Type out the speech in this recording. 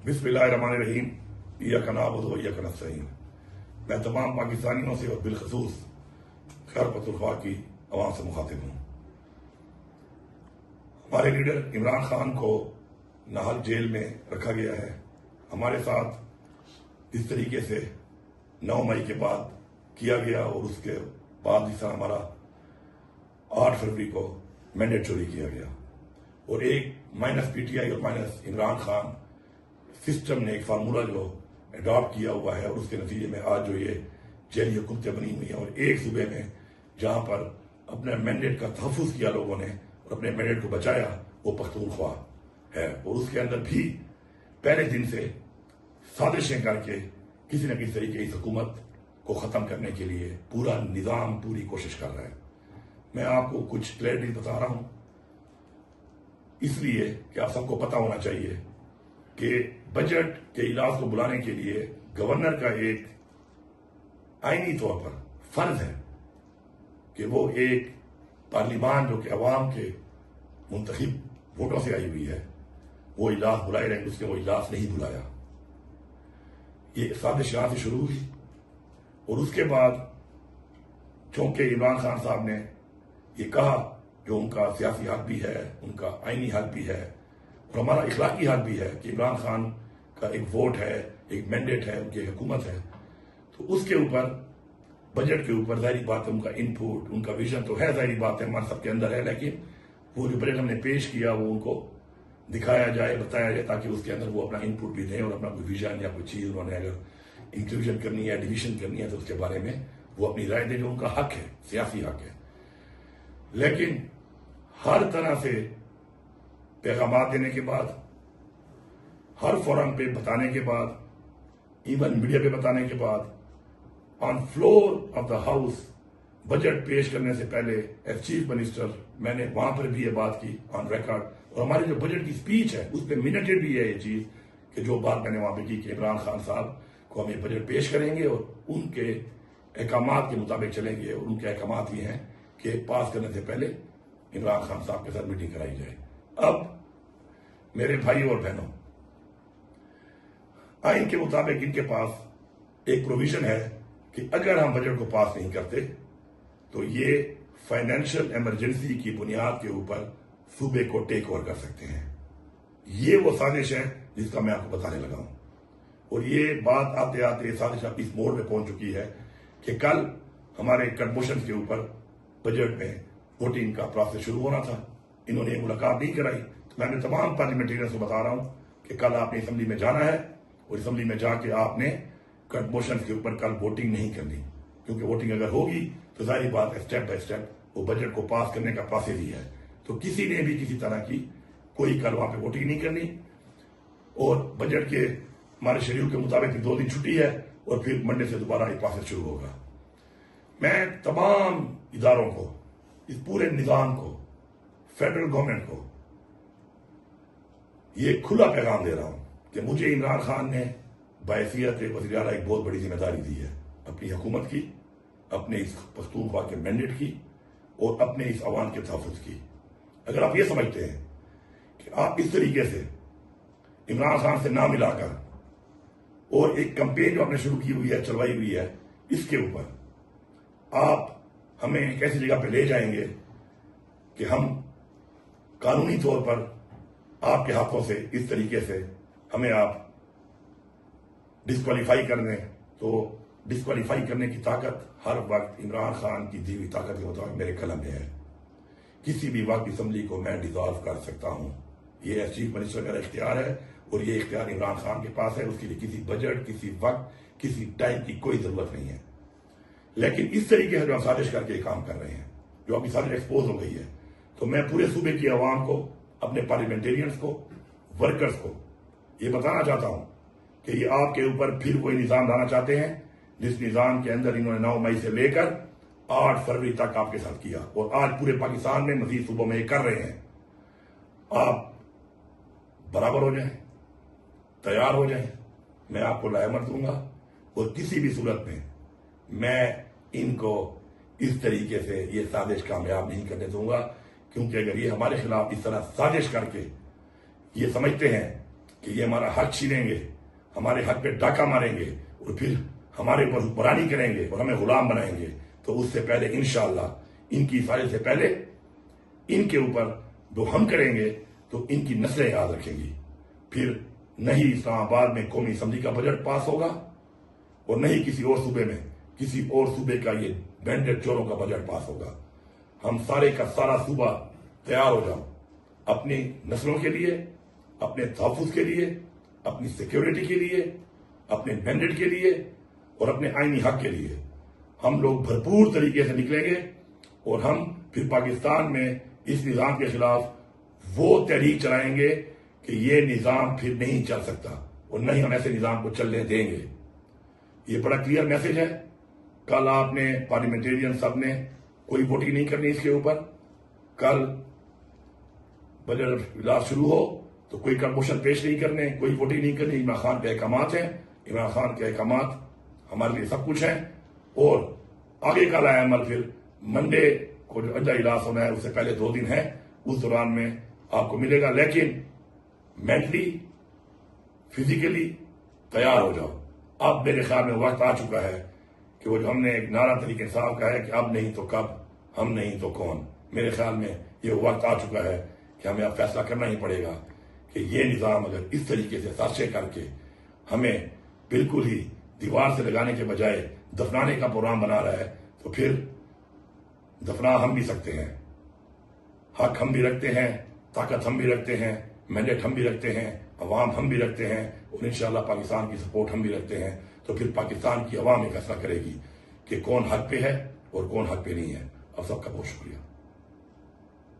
بسم اللہ الرحمن الرحیم ایاک نعبد و ایاک نستعین۔ میں تمام پاکستانیوں سے اور بالخصوص خیبر پختونخوا کی عوام سے مخاطب ہوں۔ ہمارے لیڈر عمران خان کو ناحق جیل میں رکھا گیا ہے۔ ہمارے ساتھ اس طریقے سے 9 مئی کے بعد کیا گیا اور اس کے بعد اس طرح ہمارا 8 فروری کو مینڈیٹ چوری کیا گیا، اور ایک مائنس پی ٹی آئی اور مائنس عمران خان سسٹم نے ایک فارمولہ جو اڈاپٹ کیا ہوا ہے، اور اس کے نتیجے میں آج جو یہ جیلی حکومتیں بنی ہوئی ہیں، اور ایک صوبے میں جہاں پر اپنے مینڈیٹ کا تحفظ کیا لوگوں نے اور اپنے مینڈیٹ کو بچایا، وہ پختونخوا ہے۔ اور اس کے اندر بھی پہلے دن سے سازشیں کر کے کسی نہ کسی طریقے اس حکومت کو ختم کرنے کے لیے پورا نظام پوری کوشش کر رہا ہے۔ میں آپ کو کچھ کلیئرٹی بتا رہا ہوں اس لیے کہ آپ سب کو پتا ہونا چاہیے کہ بجٹ کے اجلاس کو بلانے کے لیے گورنر کا ایک آئینی طور پر فرض ہے کہ وہ ایک پارلیمان جو کہ عوام کے منتخب ووٹوں سے آئی ہوئی ہے وہ اجلاس بلائے رہے، اس نے وہ اجلاس نہیں بلایا۔ یہ سازش یہاں سے شروع ہوئی، اور اس کے بعد چونکہ عمران خان صاحب نے یہ کہا جو ان کا سیاسی حق بھی ہے، ان کا آئینی حق بھی ہے، اور ہمارا اخلاقی حق بھی ہے کہ عمران خان کا ایک ووٹ ہے، ایک مینڈیٹ ہے، ان کی حکومت ہے، تو اس کے اوپر بجٹ کے اوپر ظاہری بات ہے ان کا ان پٹ، ان کا ویژن تو ہے، ظاہری بات ہے ہمارے سب کے اندر ہے، لیکن وہ جو بجٹ ہم نے پیش کیا وہ ان کو دکھایا جائے، بتایا جائے، تاکہ اس کے اندر وہ اپنا ان پٹ بھی دیں اور اپنا کوئی ویژن یا کوئی چیز انہوں نے اگر انکلوژن کرنی ہے، ڈویژن کرنی ہے، تو اس کے بارے میں وہ اپنی رائے دیں جو ان کا حق ہے، سیاسی حق ہے۔ لیکن ہر طرح سے پیغامات دینے کے بعد، ہر فورم پہ بتانے کے بعد، ایون میڈیا پہ بتانے کے بعد، on floor of the house budget پیش کرنے سے پہلے ایز چیف منسٹر میں نے وہاں پر بھی یہ بات کی آن ریکارڈ، اور ہماری جو بجٹ کی سپیچ ہے اس پہ منٹڈ بھی ہے یہ چیز کہ جو بات میں نے وہاں پہ کی کہ عمران خان صاحب کو ہم یہ بجٹ پیش کریں گے اور ان کے احکامات کے مطابق چلیں گے، اور ان کے احکامات یہ ہیں کہ پاس کرنے سے پہلے عمران خان صاحب کے ساتھ میٹنگ کرائی جائے۔ اب میرے بھائی اور بہنوں، آئین کے مطابق ان کے پاس ایک پروویژن ہے کہ اگر ہم بجٹ کو پاس نہیں کرتے تو یہ فائنینشل ایمرجنسی کی بنیاد کے اوپر صوبے کو ٹیک اوور کر سکتے ہیں۔ یہ وہ سازش ہے جس کا میں آپ کو بتانے لگا ہوں، اور یہ بات آتے آتے سازش اب اس موڑ پہ پہنچ چکی ہے کہ کل ہمارے کنموشن کے اوپر بجٹ میں ووٹنگ کا پروسیس شروع ہونا تھا، انہوں نے ملاقات نہیں کرائی۔ تو میں نے تمام پارلیمنٹرینز کو بتا رہا ہوں کہ کل آپ نے اسمبلی میں جانا ہے، اور اسمبلی میں جا کے آپ نے کنموشن کے اوپر کل ووٹنگ نہیں کرنی، کیونکہ ووٹنگ اگر ہوگی تو ظاہری بات ہے اسٹیپ بائی اسٹیپ وہ بجٹ کو پاس کرنے کا پروسیس ہی ہے، تو کسی نے بھی کسی طرح کی کوئی کل وہاں پہ ووٹنگ نہیں کرنی، اور بجٹ کے ہمارے شیڈول کے مطابق 2 دن چھٹی ہے، اور پھر منڈے سے دوبارہ یہ پروسیس شروع ہوگا۔ میں تمام اداروں کو، اس پورے نظام کو، فیڈرل گورنمنٹ کو یہ کھلا پیغام دے رہا ہوں کہ مجھے عمران خان نے بحیثیت وزیر اعلیٰ ایک بہت بڑی ذمہ داری دی ہے، اپنی حکومت کی، اپنے اس پختونخوا کے مینڈیٹ کی، اور اپنے اس عوام کے تحفظ کی۔ اگر آپ یہ سمجھتے ہیں کہ آپ اس طریقے سے عمران خان سے نہ ملا کر، اور ایک کمپین جو آپ نے شروع کی ہوئی ہے، چلوائی ہوئی ہے، اس کے اوپر آپ ہمیں ایک ایسی جگہ پہ لے جائیں گے کہ ہم قانونی طور پر آپ کے ہاتھوں سے اس طریقے سے ہمیں آپ ڈسکوالیفائی کر دیں، تو ڈسکوالیفائی کرنے کی طاقت ہر وقت عمران خان کی دی ہوئی طاقت کے مطابق میرے قلم میں ہے۔ کسی بھی وقت اسمبلی کو میں ڈیزالو کر سکتا ہوں، یہ ایز چیف منسٹر میرا اختیار ہے، اور یہ اختیار عمران خان کے پاس ہے۔ اس کے لیے کسی بجٹ، کسی وقت، کسی ٹائم کی کوئی ضرورت نہیں ہے۔ لیکن اس طریقے سے جو ہم سازش کر کے کام کر رہے ہیں، جو ابھی سازش ایکسپوز ہو گئی ہے، تو میں پورے صوبے کی عوام کو، اپنے پارلیمنٹیرینز کو، ورکرز کو یہ بتانا چاہتا ہوں کہ یہ آپ کے اوپر پھر کوئی نظام لانا چاہتے ہیں جس نظام کے اندر انہوں نے 9 مئی سے لے کر 8 فروری تک آپ کے ساتھ کیا، اور آج پورے پاکستان میں مزید صوبوں میں یہ کر رہے ہیں۔ آپ برابر ہو جائیں، تیار ہو جائیں، میں آپ کو لائحمت دوں گا، اور کسی بھی صورت میں میں ان کو اس طریقے سے یہ سازش کامیاب نہیں کرنے دوں گا، کیونکہ اگر یہ ہمارے خلاف اس طرح سازش کر کے یہ سمجھتے ہیں کہ یہ ہمارا حق چھینیں گے، ہمارے حق پہ ڈاکہ ماریں گے اور پھر ہمارے اوپر حکمرانی کریں گے اور ہمیں غلام بنائیں گے، تو اس سے پہلے انشاءاللہ ان کی حفاظت سے پہلے ان کے اوپر جو ہم کریں گے تو ان کی نسلیں یاد رکھیں گی. پھر نہ ہی اسلام آباد میں قومی اسمبلی کا بجٹ پاس ہوگا اور نہ ہی کسی اور صوبے میں کسی اور صوبے کا یہ بینڈڈ چوروں کا بجٹ پاس ہوگا. ہم سارے کا سارا صوبہ تیار ہو جاؤ اپنی نسلوں کے لیے، اپنے تحفظ کے لیے، اپنی سیکیورٹی کے لیے، اپنے بینڈڈ کے لیے اور اپنے آئینی حق کے لیے. ہم لوگ بھرپور طریقے سے نکلیں گے اور ہم پھر پاکستان میں اس نظام کے خلاف وہ تحریک چلائیں گے کہ یہ نظام پھر نہیں چل سکتا اور نہ ہی ہم ایسے نظام کو چلنے دیں گے. یہ بڑا کلیئر میسج ہے. کل آپ نے پارلیمنٹیرین سب نے کوئی ووٹنگ نہیں کرنی اس کے اوپر. کل بجٹ اجلاس شروع ہو تو کوئی موشن پیش نہیں کرنے، کوئی ووٹنگ نہیں کرنی. عمران خان کے احکامات ہیں، عمران خان کے احکامات ہمارے لیے سب کچھ ہیں. اور آگے کا لائے عمل پھر منڈے کو جو اجلاس ہونا ہے اس سے پہلے 2 دن ہے، اس دوران میں آپ کو ملے گا. لیکن مینٹلی فزیکلی تیار ہو جاؤ. اب میرے خیال میں وقت آ چکا ہے کہ وہ جو ہم نے ایک نعرہ تحریک انصاف کا ہے کہ اب نہیں تو کب، ہم نہیں تو کون. میرے خیال میں یہ وقت آ چکا ہے کہ ہمیں اب فیصلہ کرنا ہی پڑے گا کہ یہ نظام اگر اس طریقے سے سازشیں کر کے ہمیں بالکل ہی دیوار سے لگانے کے بجائے دفنانے کا پروگرام بنا رہا ہے تو پھر دفنا ہم بھی سکتے ہیں. حق ہم بھی رکھتے ہیں، طاقت ہم بھی رکھتے ہیں، مینڈیٹ ہم بھی رکھتے ہیں، عوام ہم بھی رکھتے ہیں اور انشاءاللہ پاکستان کی سپورٹ ہم بھی رکھتے ہیں. تو پھر پاکستان کی عوام ایک فیصلہ کرے گی کہ کون حق پہ ہے اور کون حق پہ نہیں ہے. آپ سب کا بہت شکریہ.